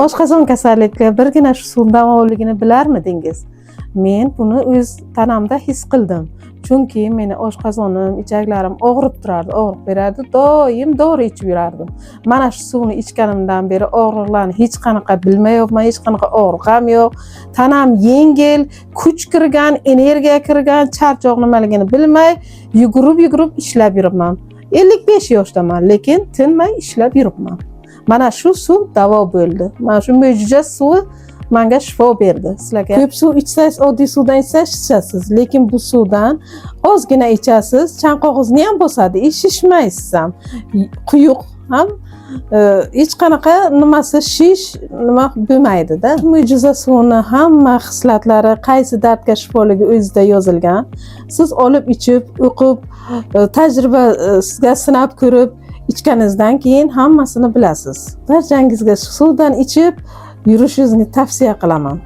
Oshqozon kasalligiga birgina shu suv davoligini bilarmidingiz? Men buni o'z tanamda his qildim. Chunki meni oshqozonim, ichaklarim og'rib turardi, og'riq berardi. Doim dori ichib yurardim. Mana shu suvni ichganimdan beri og'riqlarni hech qanaqa bilmayapman, hech qanaqa og'riq ham yo'q. Tanam yengil, kuch kirgan, energiya kirgan, charchoq nimaligini bilmay, yugurib ishlab yuribman. 55 yoshdaman, lekin tinmay ishlab yuribman. Mana shu suv davo bo'ldi. Mana shu mo'jiza suvi menga shifo berdi. Sizlarga ko'p suv ichsangiz, oddiy suvdan ichasiz, lekin bu suvdan ozgina ichasiz, chanqog'ingizni ham bosadi, shishmaysiz ham. Quyuq ham hech qanaqa nimasi shish nima bo'lmaydi-da. Mo'jiza suvni hamma xislatlari, qaysi dardga shifoligi o'zida yozilgan. Siz olib ichib, o'qib, tajriba sizga sinab ko'rib ichganingizdan keyin hammasini bilasiz. Barchangizga suvdan ichib yurishingizni tavsiya qilaman.